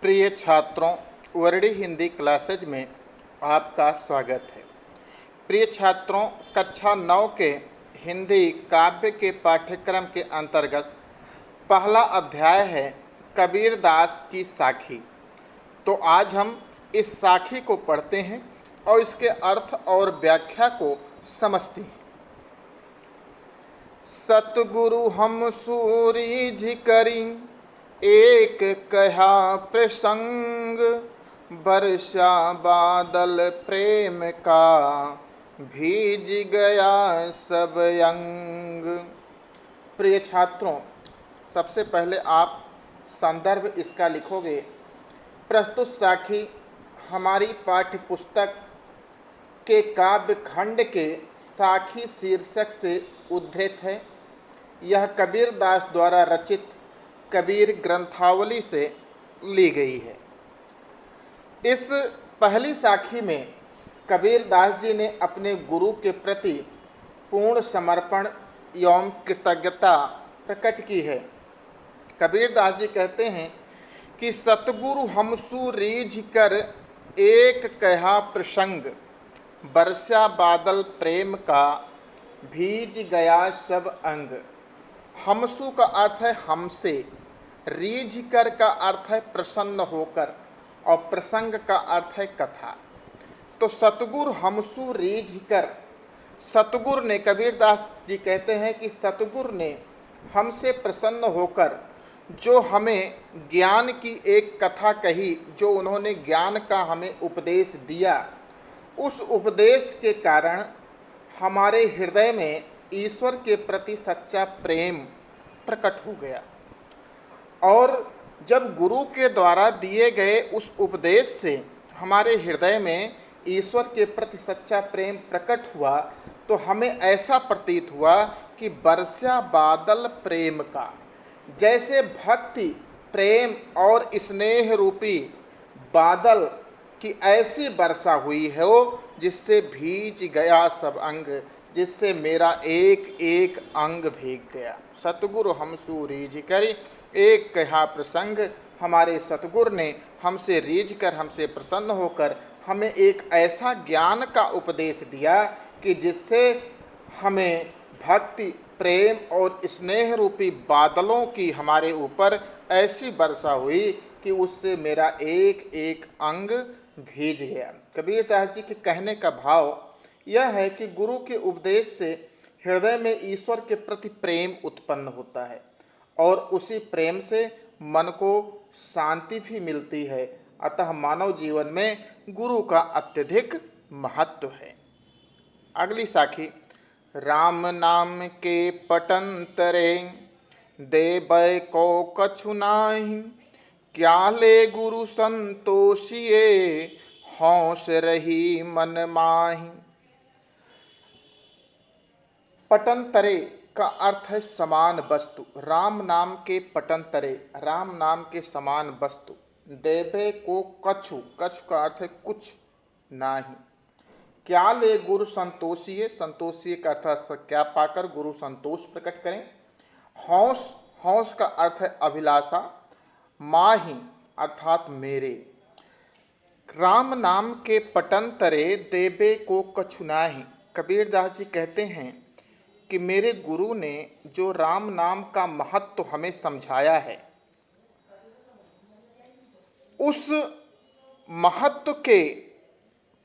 प्रिय छात्रों, Verde Hindi classes में आपका स्वागत है। प्रिय छात्रों, कक्षा 9 के हिंदी काव्य के पाठ्यक्रम के अंतर्गत पहला अध्याय है कबीरदास की साखी। तो आज हम इस साखी को पढ़ते हैं और इसके अर्थ और व्याख्या को समझते हैं। सतगुरु हम सूरीझ करी एक कहा प्रसंग, बरसा बादल प्रेम का भीज गया सब अंग। प्रिय छात्रों, सबसे पहले आप संदर्भ इसका लिखोगे। प्रस्तुत साखी हमारी पाठ्य पुस्तक के काव्य खंड के साखी शीर्षक से उद्धृत है। यह कबीरदास द्वारा रचित कबीर ग्रंथावली से ली गई है। इस पहली साखी में कबीरदास जी ने अपने गुरु के प्रति पूर्ण समर्पण एवं कृतज्ञता प्रकट की है। कबीरदास जी कहते हैं कि सतगुरु हमसु रीझ कर एक कहा प्रसंग, बरसा बादल प्रेम का भीज गया सब अंग। हमसु का अर्थ है हमसे, रीझ कर का अर्थ है प्रसन्न होकर और प्रसंग का अर्थ है कथा। तो सतगुरु हमसु रीझ कर, सतगुरु ने, कबीरदास जी कहते हैं कि सतगुरु ने हमसे प्रसन्न होकर जो हमें ज्ञान की एक कथा कही, जो उन्होंने ज्ञान का हमें उपदेश दिया, उस उपदेश के कारण हमारे हृदय में ईश्वर के प्रति सच्चा प्रेम प्रकट हो गया। और जब गुरु के द्वारा दिए गए उस उपदेश से हमारे हृदय में ईश्वर के प्रति सच्चा प्रेम प्रकट हुआ, तो हमें ऐसा प्रतीत हुआ कि बरसा बादल प्रेम का, जैसे भक्ति, प्रेम और स्नेह रूपी बादल की ऐसी वर्षा हुई है वो, जिससे भीज गया सब अंग, जिससे मेरा एक एक अंग भीग गया। सतगुरु हमसु रीझ करी एक कहा प्रसंग, हमारे सतगुरु ने हमसे रीझ कर, हमसे प्रसन्न होकर हमें एक ऐसा ज्ञान का उपदेश दिया कि जिससे हमें भक्ति, प्रेम और स्नेह रूपी बादलों की हमारे ऊपर ऐसी वर्षा हुई कि उससे मेरा एक एक अंग भीज गया। कबीरदास जी के कहने का भाव यह है कि गुरु के उपदेश से हृदय में ईश्वर के प्रति प्रेम उत्पन्न होता है और उसी प्रेम से मन को शांति भी मिलती है। अतः मानव जीवन में गुरु का अत्यधिक महत्व है। अगली साखी, राम नाम के पटन तरे देबै को कछु नाहि, क्या ले गुरु संतोषिए हौस रही मन माहि। पटन तरे का अर्थ है समान वस्तु। राम नाम के पटन तरे, राम नाम के समान वस्तु। देवे को कछु, कछु का अर्थ है कुछ नाही। क्या ले गुरु संतोषिए, संतोषिए का अर्थ क्या पाकर गुरु संतोष प्रकट करें। हौस, हौस का अर्थ है अभिलाषा। माही अर्थात मेरे। राम नाम के पटन तरे देवे को कछु नाही। कबीरदास जी कहते हैं कि मेरे गुरु ने जो राम नाम का महत्व हमें समझाया है, उस महत्व के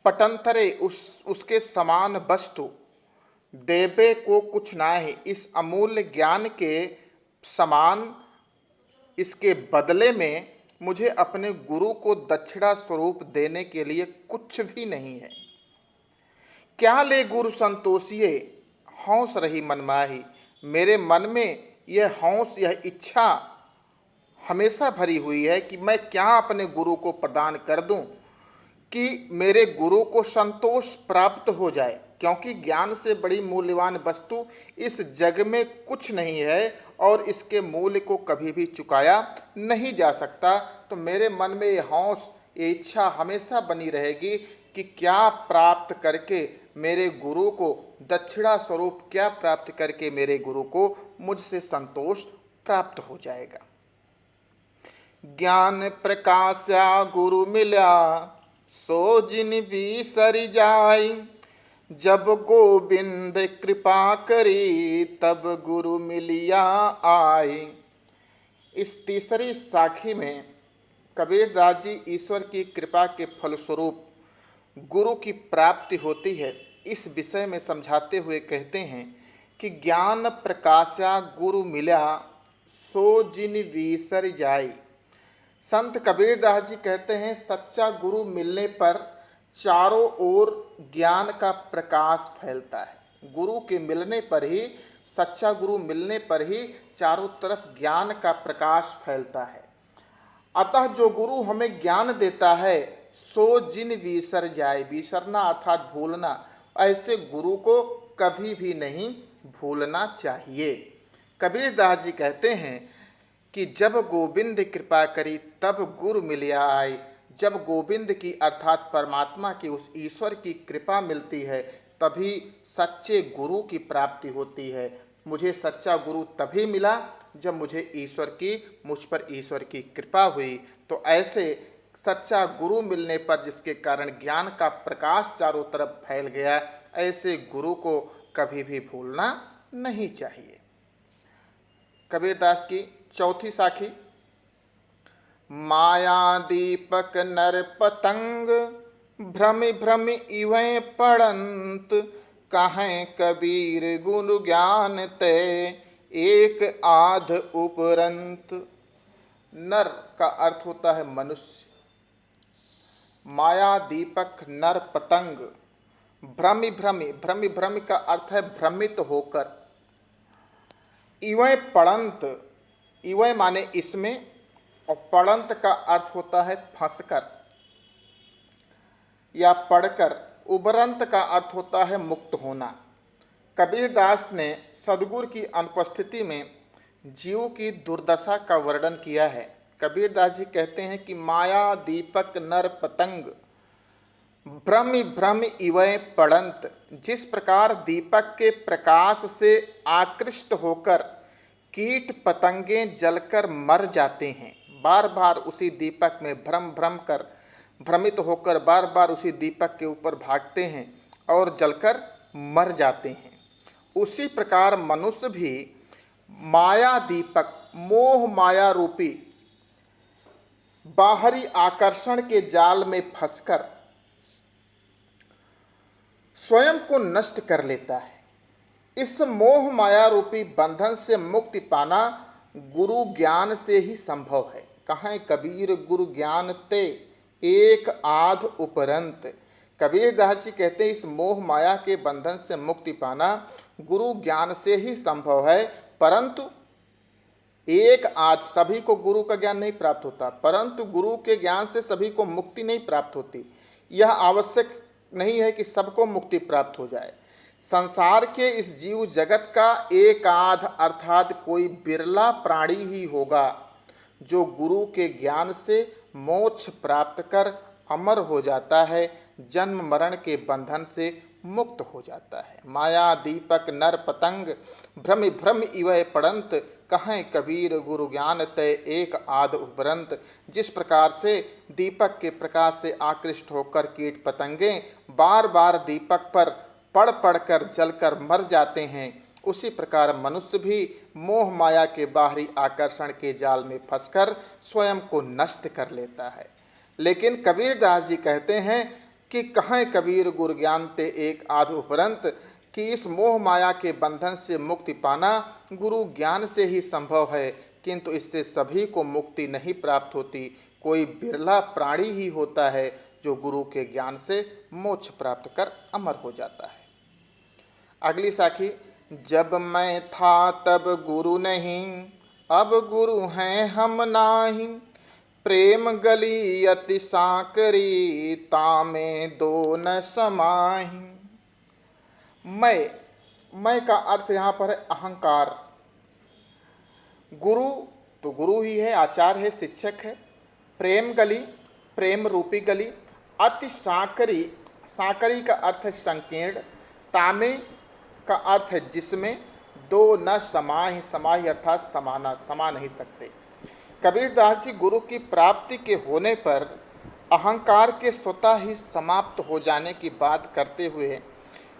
पटंतरे, उसके समान वस्तु देवे को कुछ नाही, इस अमूल्य ज्ञान के समान, इसके बदले में मुझे अपने गुरु को दक्षिणा स्वरूप देने के लिए कुछ भी नहीं है। क्या ले गुरु संतोषिए हौस रही मनमाही। मेरे मन में यह हौस, यह इच्छा हमेशा भरी हुई है कि मैं क्या अपने गुरु को प्रदान कर दूं कि मेरे गुरु को संतोष प्राप्त हो जाए, क्योंकि ज्ञान से बड़ी मूल्यवान वस्तु इस जग में कुछ नहीं है और इसके मूल्य को कभी भी चुकाया नहीं जा सकता। तो मेरे मन में ये हौस, ये इच्छा हमेशा बनी रहेगी कि क्या प्राप्त करके मेरे गुरु को दक्षिणा स्वरूप, क्या प्राप्त करके मेरे गुरु को मुझसे संतोष प्राप्त हो जाएगा। ज्ञान प्रकाशा गुरु मिल्या, सो जिन विसरि जाई। जब गोविंद कृपा करी, तब गुरु मिलिया आई। इस तीसरी साखी में कबीरदास जी ईश्वर की कृपा के फलस्वरूप गुरु की प्राप्ति होती है, इस विषय में समझाते हुए कहते हैं कि ज्ञान प्रकाशा गुरु मिला, सो जिन विसर जाई। संत कबीरदास जी कहते हैं सच्चा गुरु मिलने पर चारों ओर ज्ञान का प्रकाश फैलता है। गुरु के मिलने पर ही, सच्चा गुरु मिलने पर ही चारों तरफ ज्ञान का प्रकाश फैलता है। अतः जो गुरु हमें ज्ञान देता है, सो जिन विसर जाए, विसरना अर्थात भूलना, ऐसे गुरु को कभी भी नहीं भूलना चाहिए। कबीरदास जी कहते हैं कि जब गोविंद कृपा करी, तब गुरु मिलिया आए। जब गोविंद की अर्थात परमात्मा की, उस ईश्वर की कृपा मिलती है, तभी सच्चे गुरु की प्राप्ति होती है। मुझे सच्चा गुरु तभी मिला जब मुझ पर ईश्वर की कृपा हुई। तो ऐसे सच्चा गुरु मिलने पर, जिसके कारण ज्ञान का प्रकाश चारों तरफ फैल गया, ऐसे गुरु को कभी भी भूलना नहीं चाहिए। कबीरदास की चौथी साखी। माया दीपक नर पतंग, भ्रमि भ्रमि इवै पड़ंत। कहें कबीर गुरु ज्ञान ते, एक आध उपरंत। नर का अर्थ होता है मनुष्य। माया दीपक नर पतंग, भ्रमि भ्रमि, भ्रमि भ्रमि का अर्थ है भ्रमित होकर। इवै पड़ंत, इवै माने इसमें, और पड़ंत का अर्थ होता है फंसकर या पढ़कर। उबरंत का अर्थ होता है मुक्त होना। कबीरदास ने सद्गुरु की अनुपस्थिति में जीव की दुर्दशा का वर्णन किया है। कबीरदास जी कहते हैं कि माया दीपक नर पतंग, भ्रमि भ्रमि इवै पड़ंत। जिस प्रकार दीपक के प्रकाश से आकृष्ट होकर कीट पतंगे जलकर मर जाते हैं, बार बार उसी दीपक में भ्रमित होकर बार बार उसी दीपक के ऊपर भागते हैं और जलकर मर जाते हैं, उसी प्रकार मनुष्य भी माया दीपक, मोह माया रूपी बाहरी आकर्षण के जाल में फंसकर स्वयं को नष्ट कर लेता है। इस मोह माया रूपी बंधन से मुक्ति पाना गुरु ज्ञान से ही संभव है। कहें कबीर गुरु ज्ञान ते, एक आध उपरंत। कबीरदास जी कहते हैं इस मोह माया के बंधन से मुक्ति पाना गुरु ज्ञान से ही संभव है, परंतु एक आध, सभी को गुरु का ज्ञान नहीं प्राप्त होता, परंतु गुरु के ज्ञान से सभी को मुक्ति नहीं प्राप्त होती। यह आवश्यक नहीं है कि सबको मुक्ति प्राप्त हो जाए। संसार के इस जीव जगत का एक आध अर्थात कोई बिरला प्राणी ही होगा जो गुरु के ज्ञान से मोक्ष प्राप्त कर अमर हो जाता है, जन्म मरण के बंधन से मुक्त हो जाता है। माया दीपक नर पतंग, भ्रमि भ्रमि इवै पड़ंत। कहें कबीर गुरु ज्ञान तय, एक आध उपरंत। जिस प्रकार से दीपक के प्रकाश से आकृष्ट होकर कीट पतंगे बार बार दीपक पर पड़ पड़कर जलकर मर जाते हैं, उसी प्रकार मनुष्य भी मोह माया के बाहरी आकर्षण के जाल में फंसकर स्वयं को नष्ट कर लेता है। लेकिन कबीरदास जी कहते हैं कि कहें कबीर गुरु ज्ञान ते, एक आध उपरंत, कि इस मोह माया के बंधन से मुक्ति पाना गुरु ज्ञान से ही संभव है, किंतु इससे सभी को मुक्ति नहीं प्राप्त होती। कोई बिरला प्राणी ही होता है जो गुरु के ज्ञान से मोक्ष प्राप्त कर अमर हो जाता है। अगली साखी। जब मैं था तब गुरु नहीं, अब गुरु हैं हम नाही। प्रेम गली अति सांकरी, तामे दो न समाही। मैं का अर्थ यहाँ पर है अहंकार। गुरु तो गुरु ही है, आचार्य है, शिक्षक है। प्रेम गली, प्रेम रूपी गली। अति सांकरी, सांकरी का अर्थ है संकीर्ण। तामे का अर्थ है जिसमें, दो न समाही, समाही अर्थात समाना, समा नहीं सकते। कबीरदास जी गुरु की प्राप्ति के होने पर अहंकार के स्वतः ही समाप्त हो जाने की बात करते हुए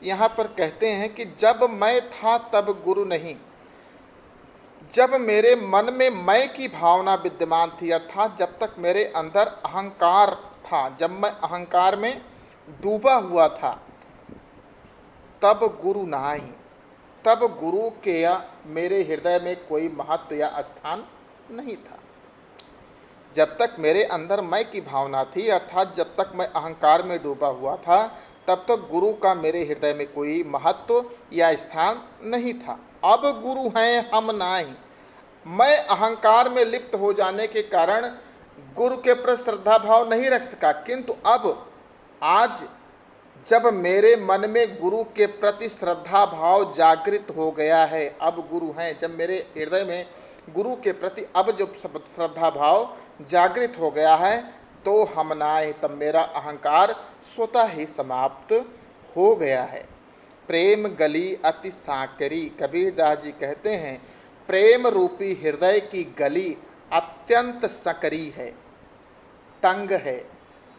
यहाँ पर कहते हैं कि जब मैं था तब गुरु नहीं, जब मेरे मन में मैं की भावना विद्यमान थी, अर्थात जब तक मेरे अंदर अहंकार था, जब मैं अहंकार में डूबा हुआ था, तब गुरु नाही, तब गुरु के या मेरे हृदय में कोई महत्व या स्थान नहीं था। जब तक मेरे अंदर मैं की भावना थी, अर्थात जब तक मैं अहंकार में डूबा हुआ था, तब तक गुरु का मेरे हृदय में कोई महत्व या स्थान नहीं था। अब गुरु हैं हम नाही, मैं अहंकार में लिप्त हो जाने के कारण गुरु के प्रति श्रद्धा भाव नहीं रख सका, किंतु अब आज जब मेरे मन में गुरु के प्रति श्रद्धा भाव जागृत हो गया है, अब गुरु हैं, जब मेरे हृदय में गुरु के प्रति अब जो श्रद्धा भाव जागृत हो गया है, तो हम नाय, तब मेरा अहंकार स्वतः ही समाप्त हो गया है। प्रेम गली अति सांकरी, कबीरदास जी कहते हैं प्रेम रूपी हृदय की गली अत्यंत सकरी है, तंग है।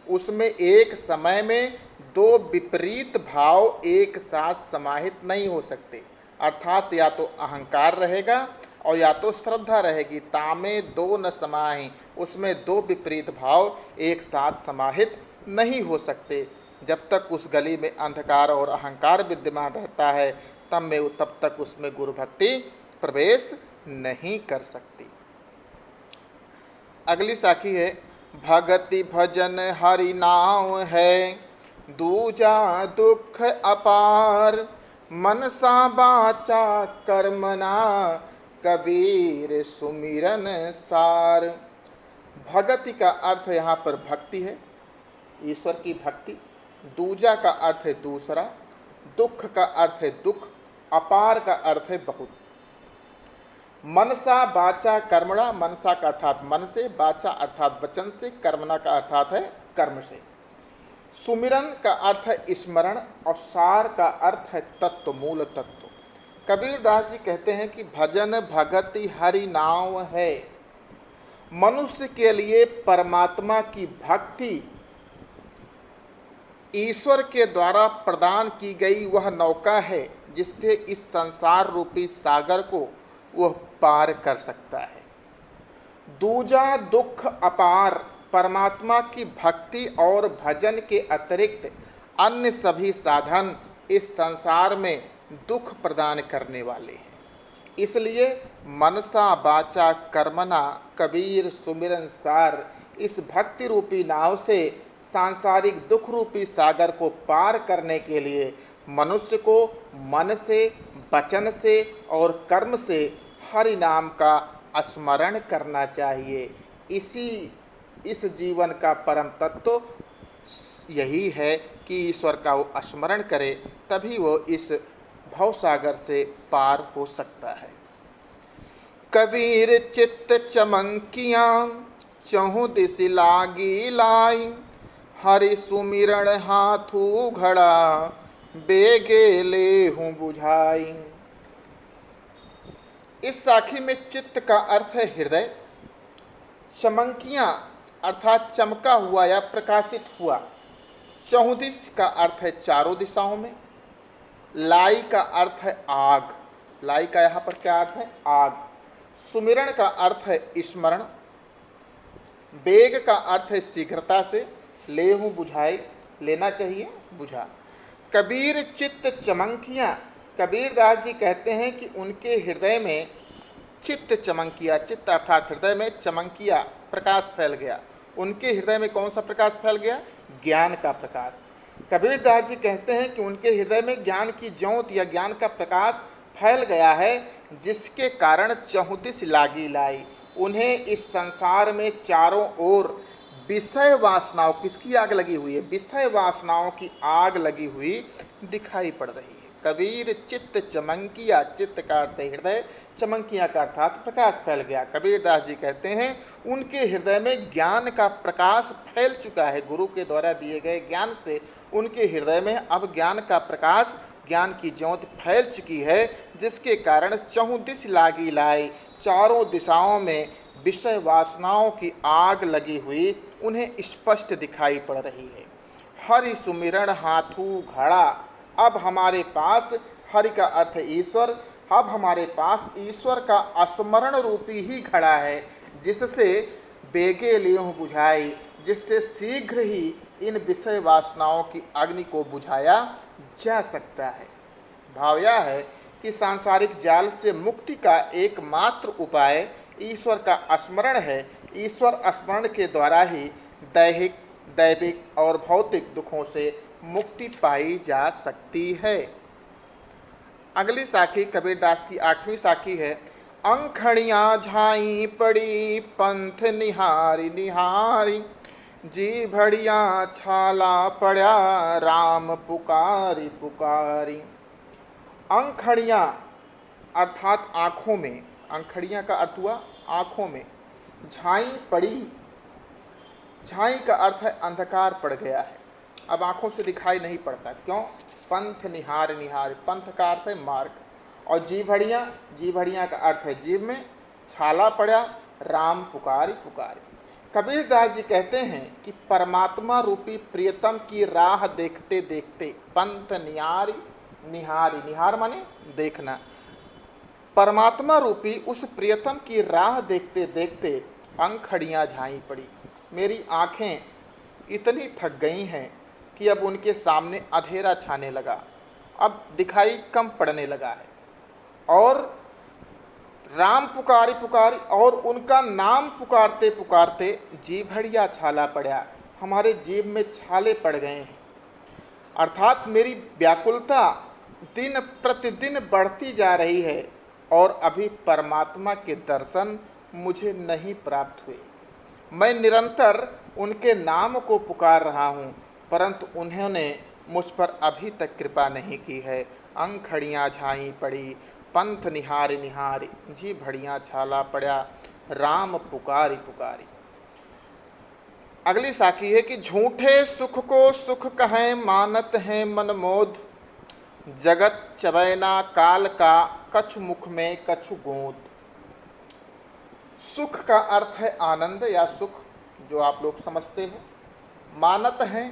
उसमें एक समय में दो विपरीत भाव एक साथ समाहित नहीं हो सकते, अर्थात या तो अहंकार रहेगा और या तो श्रद्धा रहेगी। तामे दो न समाहि, उसमें दो विपरीत भाव एक साथ समाहित नहीं हो सकते। जब तक उस गली में अंधकार और अहंकार विद्यमान रहता है, तब तक उसमें गुरु भक्ति प्रवेश नहीं कर सकती। अगली साखी है, भगति भजन हरि नाम है, दूजा दुख अपार, मनसा बाचा कर्मना, कबीर सुमिरन सार। भगति का अर्थ यहाँ पर भक्ति है, ईश्वर की भक्ति। दूजा का अर्थ है दूसरा, दुख का अर्थ है दुख, अपार का अर्थ है बहुत। मनसा बाचा कर्मणा, मनसा का अर्थात मन से, बाचा अर्थात वचन से, कर्मणा का अर्थात है कर्म से। सुमिरन का अर्थ है स्मरण और सार का अर्थ है तत्व, मूल तत्व। कबीरदास जी कहते हैं कि भजन भगति हरि नाम है। मनुष्य के लिए परमात्मा की भक्ति ईश्वर के द्वारा प्रदान की गई वह नौका है, जिससे इस संसार रूपी सागर को वह पार कर सकता है। दूजा दुख अपार, परमात्मा की भक्ति और भजन के अतिरिक्त अन्य सभी साधन इस संसार में दुख प्रदान करने वाले हैं। इसलिए मनसा बाचा कर्मना, कबीर सुमिरन सार, इस भक्ति रूपी नाव से सांसारिक दुख रूपी सागर को पार करने के लिए मनुष्य को मन से, वचन से और कर्म से हरि नाम का स्मरण करना चाहिए। इस जीवन का परम तत्व यही है कि ईश्वर का वो स्मरण करे, तभी वो इस भवसागर से पार हो सकता है। कबीर चित्त चमंकियाँ, चहु दिस लागी लाई, हरि सुमिरण हाथू घड़ा, बेगे ले हूँ बुझाई। इस साखी में चित्त का अर्थ है हृदय, चमंकियाँ अर्थात चमका हुआ या प्रकाशित हुआ, चहुदिश का अर्थ है चारों दिशाओं में, लाई का अर्थ है आग, लाई का यहाँ पर क्या अर्थ है आग, सुमिरण का अर्थ है स्मरण, बेग का अर्थ है शीघ्रता से, लेहूं बुझाई लेना चाहिए बुझा। कबीर चित्त चमंकियाँ, कबीरदास जी कहते हैं कि उनके हृदय में चित्त चमंकिया, चित्त अर्थात हृदय में चमंकिया प्रकाश फैल गया। उनके हृदय में कौन सा प्रकाश फैल गया? ज्ञान का प्रकाश। कबीरदास जी कहते हैं कि उनके हृदय में ज्ञान की ज्योत या ज्ञान का प्रकाश फैल गया है, जिसके कारण चहुदिश लागी लाई, उन्हें इस संसार में चारों ओर विषय वासनाओं, किसकी आग लगी हुई है? विषय वासनाओं की आग लगी हुई दिखाई पड़ रही है। कबीर चित्त चमंकिया, चित्त का अर्थ हृदय, चमंकिया का अर्थात प्रकाश फैल गया। कबीरदास जी कहते हैं उनके हृदय में ज्ञान का प्रकाश फैल चुका है। गुरु के द्वारा दिए गए ज्ञान से उनके हृदय में अब ज्ञान का प्रकाश, ज्ञान की ज्योत फैल चुकी है, जिसके कारण चहुदिश लागी लाई, चारों दिशाओं में विषय वासनाओं की आग लगी हुई उन्हें स्पष्ट दिखाई पड़ रही है। हरि सुमिरण हाथू घड़ा, अब हमारे पास, हरि का अर्थ है ईश्वर, अब हमारे पास ईश्वर का स्मरण रूपी ही घड़ा है, जिससे बेगे लियों बुझाई, जिससे शीघ्र ही इन विषय वासनाओं की अग्नि को बुझाया जा सकता है। भाव यह है कि सांसारिक जाल से मुक्ति का एकमात्र उपाय ईश्वर का स्मरण है। ईश्वर स्मरण के द्वारा ही दैहिक, दैविक और भौतिक दुखों से मुक्ति पाई जा सकती है। अगली साखी कबीरदास की 8वीं साखी है। अंखड़ियाँ झाई पड़ी पंथ निहारी निहारी, जी भड़िया छाला पड़ा राम पुकारी पुकारी। अंखड़ियाँ अर्थात आँखों में, अंखड़ियाँ का अर्थ हुआ आँखों में। झाई पड़ी, झाई का अर्थ है अंधकार पड़ गया है, अब आँखों से दिखाई नहीं पड़ता। क्यों? पंथ निहार निहार, पंथ का अर्थ है मार्ग। और जीभड़ियाँ, जीभड़ियाँ का अर्थ है जीभ में। छाला पड़ा राम पुकारी पुकारी। कबीरदास जी कहते हैं कि परमात्मा रूपी प्रियतम की राह देखते देखते, पंथ निहारी निहारी, निहार माने देखना, परमात्मा रूपी उस प्रियतम की राह देखते देखते अंखड़ियाँ झाई पड़ी। मेरी आँखें इतनी थक गई हैं कि अब उनके सामने अंधेरा छाने लगा, अब दिखाई कम पड़ने लगा है। और राम पुकारी पुकारी, और उनका नाम पुकारते पुकारते जीभड़िया छाला पड़ा, हमारे जीभ में छाले पड़ गए हैं। अर्थात मेरी व्याकुलता दिन प्रतिदिन बढ़ती जा रही है और अभी परमात्मा के दर्शन मुझे नहीं प्राप्त हुए। मैं निरंतर उनके नाम को पुकार रहा हूँ, परंतु उन्होंने मुझ पर अभी तक कृपा नहीं की है। अंखड़ियाँ झाई पड़ी पंथ निहारी निहारी, जी भड़ियाँ छाला पड़ा राम पुकारी पुकारी। अगली साखी है कि झूठे सुख को सुख कहें मानत हैं मनमोद, जगत चबैना काल का कछु मुख में कछु गोद। सुख का अर्थ है आनंद या सुख, जो आप लोग समझते हो। मानत हैं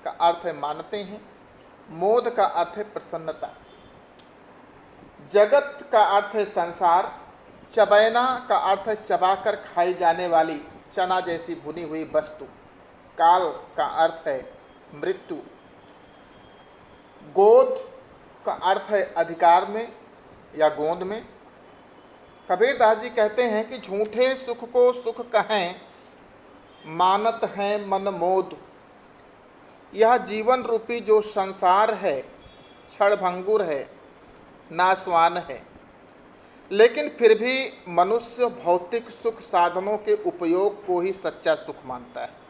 का अर्थ है मानते हैं। मोद का अर्थ है प्रसन्नता। जगत का अर्थ है संसार। चबैना का अर्थ है चबाकर खाई जाने वाली चना जैसी भुनी हुई वस्तु। काल का अर्थ है मृत्यु। गोद का अर्थ है अधिकार में या गोंद में। कबीरदास जी कहते हैं कि झूठे सुख को सुख कहें मानत हैं मनमोद। यह जीवन रूपी जो संसार है क्षणभंगुर है, नाशवान है, लेकिन फिर भी मनुष्य भौतिक सुख साधनों के उपयोग को ही सच्चा सुख मानता है।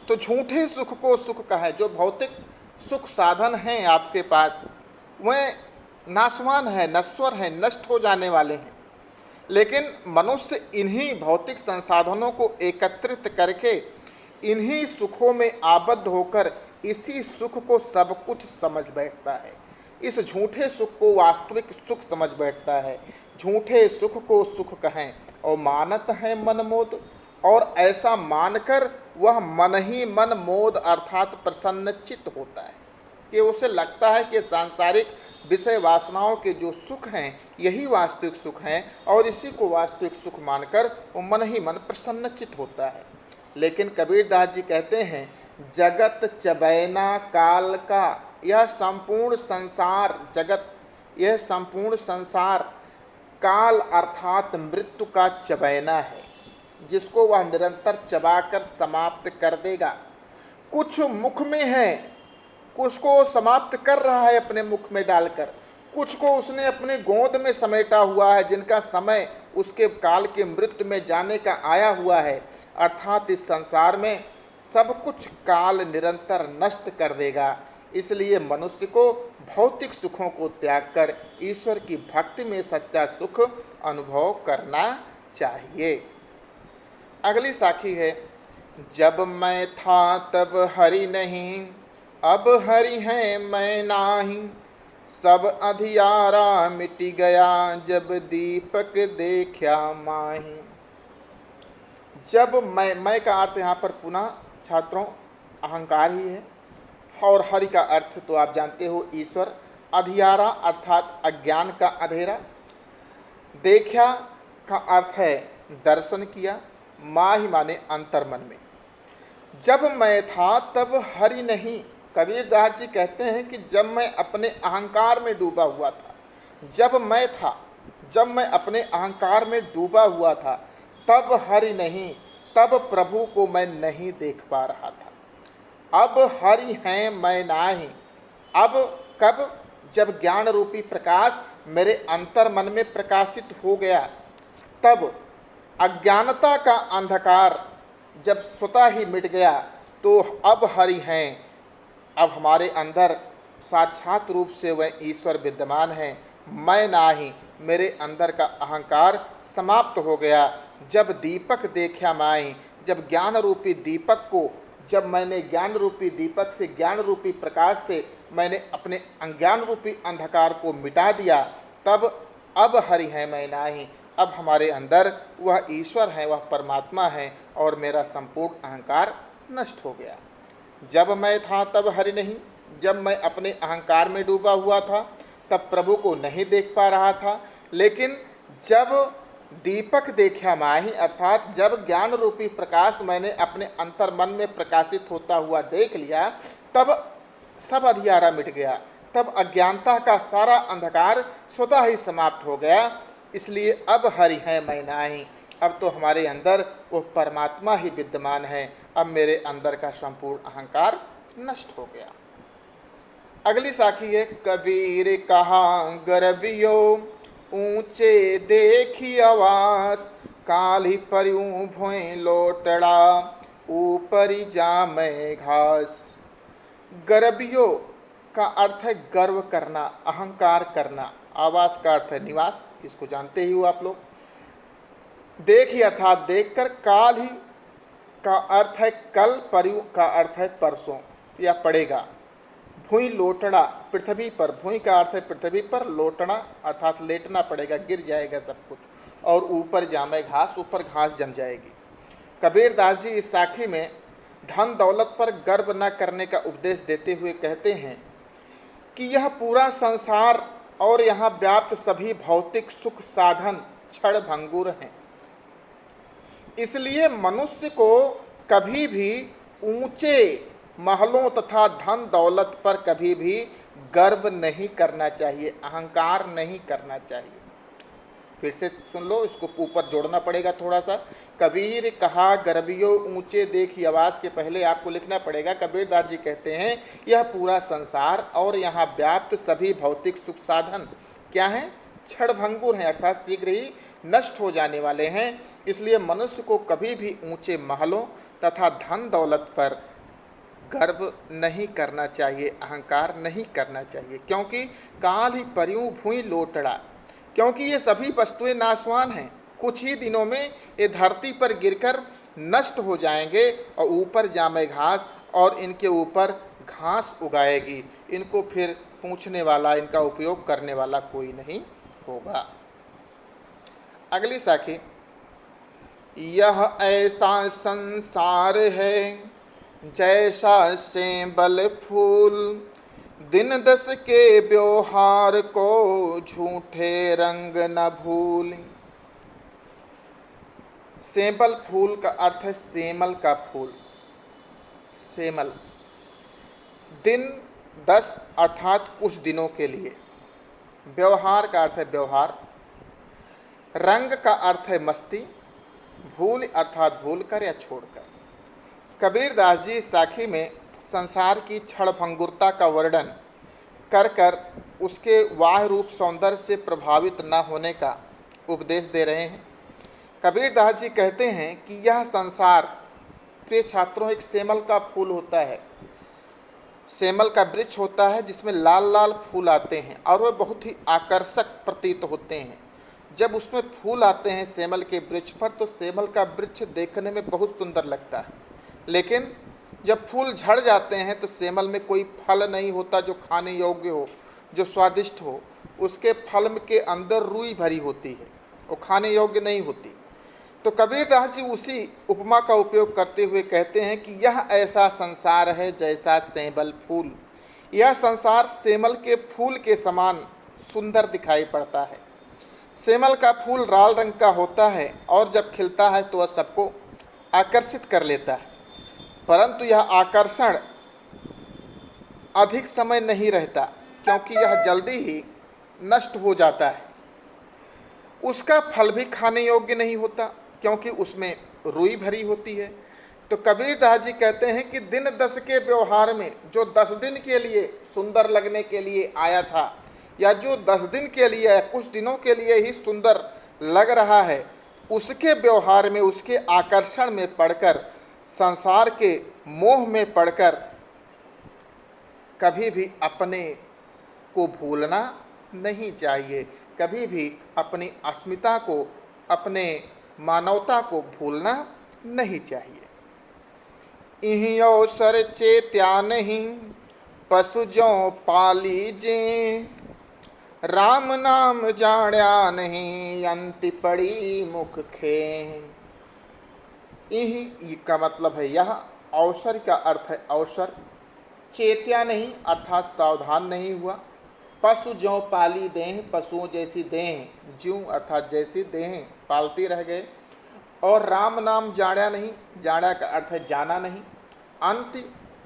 तो झूठे सुख को सुख कहें, जो भौतिक सुख साधन हैं आपके पास, वह नाशवान है, नश्वर है, नष्ट हो जाने वाले हैं, लेकिन मनुष्य इन्हीं भौतिक संसाधनों को एकत्रित करके इन्हीं सुखों में आबद्ध होकर इसी सुख को सब कुछ समझ बैठता है। इस झूठे सुख को वास्तविक सुख समझ बैठता है। झूठे सुख को सुख कहें और मानत है मनमोद, और ऐसा मानकर वह मन ही मन मोद अर्थात प्रसन्नचित्त होता है कि उसे लगता है कि सांसारिक विषय वासनाओं के जो सुख हैं यही वास्तविक सुख हैं, और इसी को वास्तविक सुख मानकर वो मन ही मन प्रसन्नचित्त होता है। लेकिन कबीरदास जी कहते हैं जगत चबैना काल का, यह संपूर्ण संसार, जगत यह संपूर्ण संसार काल अर्थात मृत्यु का चबैना है, जिसको वह निरंतर चबाकर समाप्त कर देगा। कुछ मुख में है, कुछ को समाप्त कर रहा है अपने मुख में डालकर, कुछ को उसने अपने गोद में समेटा हुआ है, जिनका समय उसके काल के मृत्यु में जाने का आया हुआ है। अर्थात इस संसार में सब कुछ काल निरंतर नष्ट कर देगा। इसलिए मनुष्य को भौतिक सुखों को त्याग कर ईश्वर की भक्ति में सच्चा सुख अनुभव करना चाहिए। अगली साखी है जब मैं था तब हरि नहीं, अब हरि है मैं नाही, सब अंधियारा मिट गया जब दीपक देखा माही। जब मैं का अर्थ यहाँ पर पुनः छात्रों अहंकार ही है, और हरि का अर्थ तो आप जानते हो ईश्वर। अधियारा अर्थात अज्ञान का अंधेरा। देखा का अर्थ है दर्शन किया। माहि माने अंतर्मन में। जब मैं था तब हरि नहीं। कबीरदास जी कहते हैं कि जब मैं अपने अहंकार में डूबा हुआ था, जब मैं था, जब मैं अपने अहंकार में डूबा हुआ था, तब हरि नहीं, तब प्रभु को मैं नहीं देख पा रहा था। अब हरि हैं मैं नाही। अब कब? जब ज्ञान रूपी प्रकाश मेरे अंतर मन में प्रकाशित हो गया, तब अज्ञानता का अंधकार जब स्वतः ही मिट गया, तो अब हरि हैं। अब हमारे अंदर साक्षात रूप से वह ईश्वर विद्यमान है। मैं नाही, मेरे अंदर का अहंकार समाप्त हो गया। जब दीपक देखा माई, जब ज्ञान रूपी दीपक को, जब मैंने ज्ञान रूपी दीपक से, ज्ञान रूपी प्रकाश से मैंने अपने अज्ञान रूपी अंधकार को मिटा दिया, तब अब हरि है मैं नाही। अब हमारे अंदर वह ईश्वर है, वह परमात्मा है, और मेरा संपूर्ण अहंकार नष्ट हो गया। जब मैं था तब हरि नहीं। जब मैं अपने अहंकार में डूबा हुआ था, तब प्रभु को नहीं देख पा रहा था। लेकिन जब दीपक देखा माही, अर्थात जब ज्ञान रूपी प्रकाश मैंने अपने अंतर मन में प्रकाशित होता हुआ देख लिया, तब सब अधियारा मिट गया। तब अज्ञानता का सारा अंधकार स्वतः ही समाप्त हो गया। इसलिए अब हरि है मैं नाही। अब तो हमारे अंदर वो परमात्मा ही विद्यमान है। अब मेरे अंदर का संपूर्ण अहंकार नष्ट हो गया। अगली साखी है, कबीर कहा गर्वियो ऊंचे देखी आवास, काली परियूं भोए लोटड़ा ऊपरी जामै घास। गर्वियो का अर्थ है गर्व करना, अहंकार करना। आवास का अर्थ है निवास, इसको जानते ही हो आप लोग। देखी अर्थात देखकर। काल ही का अर्थ है कल, परियु का अर्थ है परसों या पड़ेगा। भूई लोटड़ा, पृथ्वी पर। भूई का अर्थ है पृथ्वी पर, लोटना अर्थात लेटना पड़ेगा, गिर जाएगा सब कुछ। और ऊपर जामे घास, ऊपर घास जम जाएगी। कबीरदास जी इस साखी में धन दौलत पर गर्व न करने का उपदेश देते हुए कहते हैं कि यह पूरा संसार और यहाँ व्याप्त सभी भौतिक सुख साधन क्षण भंगुर हैं। इसलिए मनुष्य को कभी भी ऊंचे महलों तथा धन दौलत पर कभी भी गर्व नहीं करना चाहिए, अहंकार नहीं करना चाहिए। फिर से सुन लो, इसको ऊपर जोड़ना पड़ेगा थोड़ा सा। कबीर कहा गर्वियो ऊंचे देखी आवाज के पहले आपको लिखना पड़ेगा। कबीरदास जी कहते हैं यह पूरा संसार और यहाँ व्याप्त सभी भौतिक सुख साधन क्या हैं? क्षणभंगुर हैं, अर्थात शीघ्र ही नष्ट हो जाने वाले हैं। इसलिए मनुष्य को कभी भी ऊंचे महलों तथा धन दौलत पर गर्व नहीं करना चाहिए, अहंकार नहीं करना चाहिए। क्योंकि काल ही परियूं भूई लोटड़ा, क्योंकि ये सभी वस्तुएं नाशवान हैं। कुछ ही दिनों में ये धरती पर गिरकर नष्ट हो जाएंगे और ऊपर जामे घास, और इनके ऊपर घास उगाएगी। इनको फिर पूछने वाला, इनका उपयोग करने वाला कोई नहीं होगा। अगली साखी, यह ऐसा संसार है जैसा सेंबल फूल, दिन दस के व्यवहार को झूठे रंग न भूल। सेंबल फूल का अर्थ है सेमल का फूल, सेमल। दिन 10 अर्थात कुछ दिनों के लिए। व्यवहार का अर्थ है व्यवहार। रंग का अर्थ है मस्ती। भूल अर्थात भूल कर या छोड़कर। कबीरदास जी साखी में संसार की क्षणभंगुरता का वर्णन कर कर उसके वाह रूप सौंदर्य से प्रभावित न होने का उपदेश दे रहे हैं। कबीरदास जी कहते हैं कि यह संसार, प्रिय छात्रों, एक सेमल का फूल होता है। सेमल का वृक्ष होता है जिसमें लाल लाल फूल आते हैं और वह बहुत ही आकर्षक प्रतीत होते हैं। जब उसमें फूल आते हैं सेमल के वृक्ष पर, तो सेमल का वृक्ष देखने में बहुत सुंदर लगता है। लेकिन जब फूल झड़ जाते हैं तो सेमल में कोई फल नहीं होता जो खाने योग्य हो, जो स्वादिष्ट हो। उसके फल के अंदर रुई भरी होती है, वो खाने योग्य नहीं होती। तो कबीरदास जी उसी उपमा का उपयोग करते हुए कहते हैं कि यह ऐसा संसार है जैसा सेमल फूल। यह संसार सेमल के फूल के समान सुंदर दिखाई पड़ता है। सेमल का फूल लाल रंग का होता है और जब खिलता है तो वह सबको आकर्षित कर लेता है, परंतु यह आकर्षण अधिक समय नहीं रहता, क्योंकि यह जल्दी ही नष्ट हो जाता है। उसका फल भी खाने योग्य नहीं होता, क्योंकि उसमें रुई भरी होती है। तो कबीरदास जी कहते हैं कि दिन 10 के व्यवहार में जो 10 दिन के लिए सुंदर लगने के लिए आया था, या जो 10 दिन के लिए कुछ दिनों के लिए ही सुंदर लग रहा है, उसके व्यवहार में, उसके आकर्षण में पड़कर, संसार के मोह में पड़कर कभी भी अपने को भूलना नहीं चाहिए, कभी भी अपनी अस्मिता को, अपने मानवता को भूलना नहीं चाहिए। इहि अवसर चेत्या नहीं, पशु ज्यों पाली जे, राम नाम जाण्या नहीं, अंति पड़ी मुख खे। इहि का मतलब है यह, अवसर का अर्थ है अवसर, चेत्या नहीं अर्थात सावधान नहीं हुआ, पशु ज्यों पाली देह, पशुओं जैसी देह, ज्यों अर्थात जैसी देह पालती रह गए, और राम नाम जाण्या नहीं, जाण्या का अर्थ है जाना नहीं,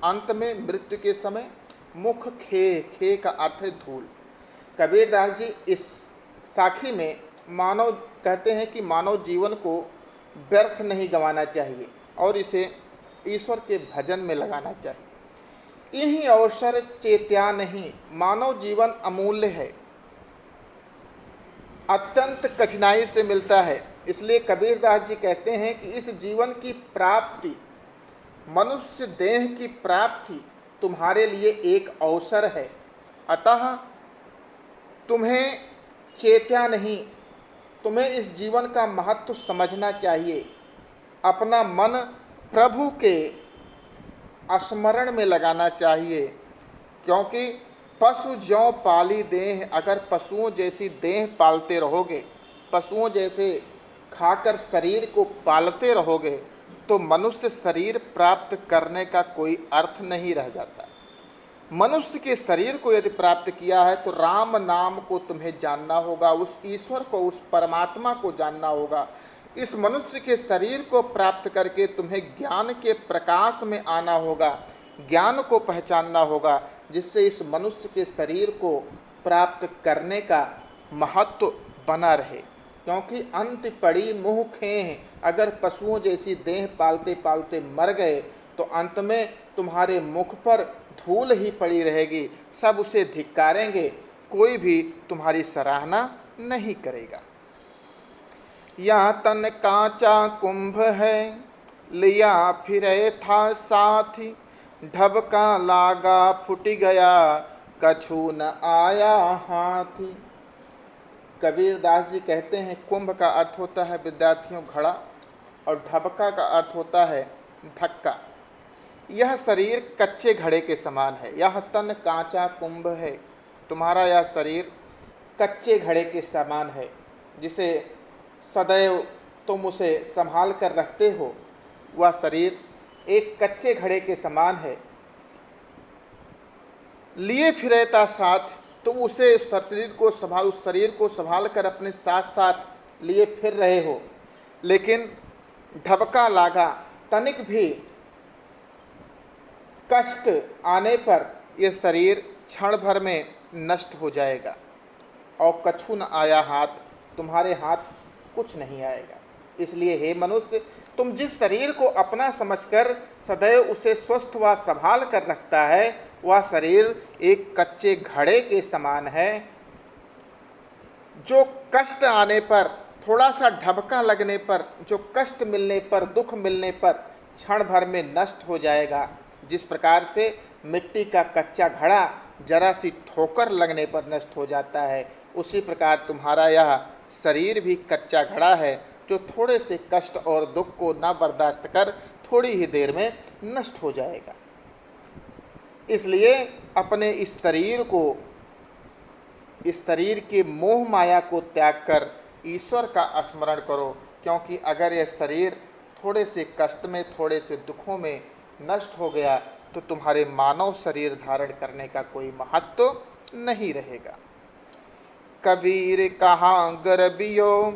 अंत में मृत्यु के समय, मुख खे, खे का अर्थ है धूल। कबीरदास जी इस साखी में मानव कहते हैं कि मानव जीवन को व्यर्थ नहीं गंवाना चाहिए और इसे ईश्वर के भजन में लगाना चाहिए। यही अवसर चेत्या नहीं, मानव जीवन अमूल्य है, अत्यंत कठिनाई से मिलता है। इसलिए कबीरदास जी कहते हैं कि इस जीवन की प्राप्ति, मनुष्य देह की प्राप्ति तुम्हारे लिए एक अवसर है, अतः तुम्हें चेत्या नहीं, तुम्हें इस जीवन का महत्व समझना चाहिए, अपना मन प्रभु के स्मरण में लगाना चाहिए, क्योंकि पशु ज्यों पाली देह, अगर पशुओं जैसी देह पालते रहोगे, पशुओं जैसे खाकर शरीर को पालते रहोगे, तो मनुष्य शरीर प्राप्त करने का कोई अर्थ नहीं रह जाता। मनुष्य के शरीर को यदि प्राप्त किया है तो राम नाम को तुम्हें जानना होगा, उस ईश्वर को, उस परमात्मा को जानना होगा। इस मनुष्य के शरीर को प्राप्त करके तुम्हें ज्ञान के प्रकाश में आना होगा, ज्ञान को पहचानना होगा, जिससे इस मनुष्य के शरीर को प्राप्त करने का महत्व बना रहे। क्योंकि अंत पड़ी मुँह खेह, अगर पशुओं जैसी देह पालते पालते मर गए तो अंत में तुम्हारे मुख पर धूल ही पड़ी रहेगी, सब उसे धिक्कारेंगे, कोई भी तुम्हारी सराहना नहीं करेगा। यहाँ तन कांचा कुंभ है, लिया फिरे था साथी, ढबका लागा फुट गया, कछु न आया हाथी। कबीरदास जी कहते हैं कुंभ का अर्थ होता है विद्यार्थियों घड़ा, और ढबका का अर्थ होता है धक्का। यह शरीर कच्चे घड़े के समान है। यह तन कांचा कुंभ है, तुम्हारा यह शरीर कच्चे घड़े के समान है, जिसे सदैव तुम उसे संभाल कर रखते हो। वह शरीर एक कच्चे घड़े के समान है। लिए फिरता साथ, तुम उसे शरीर को संभाल कर अपने साथ साथ लिए फिर रहे हो, लेकिन ढबका लागा, तनिक भी कष्ट आने पर यह शरीर क्षण भर में नष्ट हो जाएगा। और कछु न आया हाथ, तुम्हारे हाथ कुछ नहीं आएगा। इसलिए हे मनुष्य, तुम जिस शरीर को अपना समझकर सदैव उसे स्वस्थ व संभाल कर रखता है, वह शरीर एक कच्चे घड़े के समान है, जो कष्ट आने पर, थोड़ा सा ढबका लगने पर, जो कष्ट मिलने पर, दुख मिलने पर क्षण भर में नष्ट हो जाएगा। जिस प्रकार से मिट्टी का कच्चा घड़ा जरा सी ठोकर लगने पर नष्ट हो जाता है, उसी प्रकार तुम्हारा यह शरीर भी कच्चा घड़ा है, जो थोड़े से कष्ट और दुख को न बर्दाश्त कर थोड़ी ही देर में नष्ट हो जाएगा। इसलिए अपने इस शरीर के मोह माया को त्याग कर ईश्वर का स्मरण करो, क्योंकि अगर यह शरीर थोड़े से कष्ट में, थोड़े से दुखों में नष्ट हो गया तो तुम्हारे मानव शरीर धारण करने का कोई महत्व नहीं रहेगा। कबीर कहा गरबियो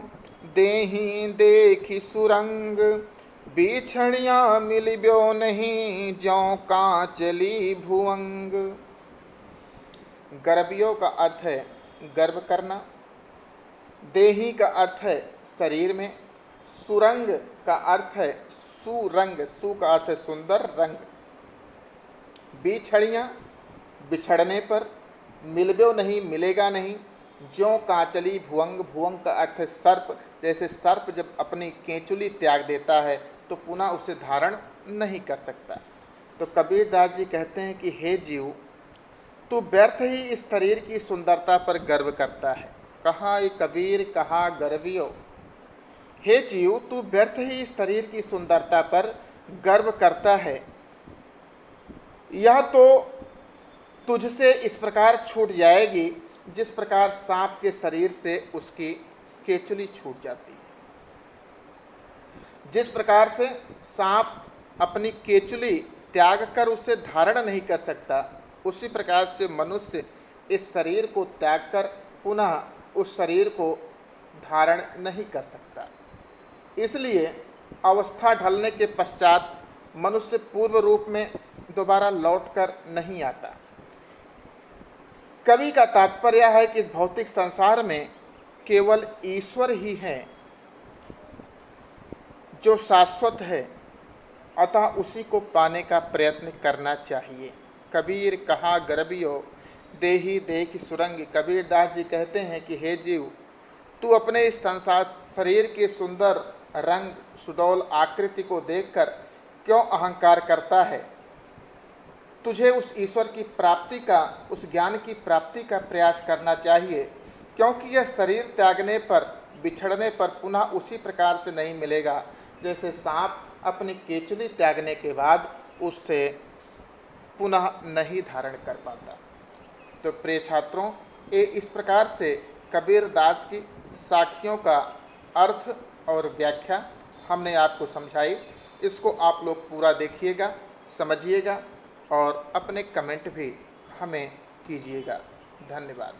देही देखी सुरंग, बीछड़िया मिलिब्यो नहीं ज्यों कांचली भुवंग। गर्भियों का अर्थ है गर्भ करना, देही का अर्थ है शरीर में, सुरंग का अर्थ है सुरंग, सु का अर्थ है सुंदर, रंग। बिछड़ियाँ बिछड़ने पर, मिलब्यो नहीं मिलेगा नहीं, ज्यों कांचली भुवंग, भुवंग का अर्थ है सर्प, जैसे सर्प जब अपनी केंचुली त्याग देता है तो पुनः उसे धारण नहीं कर सकता। तो कबीर दास जी कहते हैं कि हे जीव, तू व्यर्थ ही इस शरीर की सुंदरता पर गर्व करता है। कहा ये कबीर कहा गर्वियो, हे जीव तू व्यर्थ ही इस शरीर की सुंदरता पर गर्व करता है। यह तो तुझसे इस प्रकार छूट जाएगी जिस प्रकार सांप के शरीर से उसकी केचुली छूट जाती है। जिस प्रकार से सांप अपनी केचुली त्याग कर उसे धारण नहीं कर सकता, उसी प्रकार से मनुष्य इस शरीर को त्याग कर पुनः उस शरीर को धारण नहीं कर सकता। इसलिए अवस्था ढलने के पश्चात मनुष्य पूर्व रूप में दोबारा लौटकर नहीं आता। कवि का तात्पर्य है कि इस भौतिक संसार में केवल ईश्वर ही है जो शाश्वत है, अतः उसी को पाने का प्रयत्न करना चाहिए। कबीर कहा गर्भियो देही देखि सुरंग। कबीर दास जी कहते हैं कि हे जीव, तू अपने इस संसार शरीर के सुंदर रंग सुडौल आकृति को देखकर क्यों अहंकार करता है? तुझे उस ईश्वर की प्राप्ति का, उस ज्ञान की प्राप्ति का प्रयास करना चाहिए, क्योंकि यह शरीर त्यागने पर, बिछड़ने पर पुनः उसी प्रकार से नहीं मिलेगा जैसे सांप अपनी केचुली त्यागने के बाद उससे पुनः नहीं धारण कर पाता। तो प्रिय छात्रों, ये इस प्रकार से कबीर दास की साखियों का अर्थ और व्याख्या हमने आपको समझाई। इसको आप लोग पूरा देखिएगा, समझिएगा और अपने कमेंट भी हमें कीजिएगा। धन्यवाद।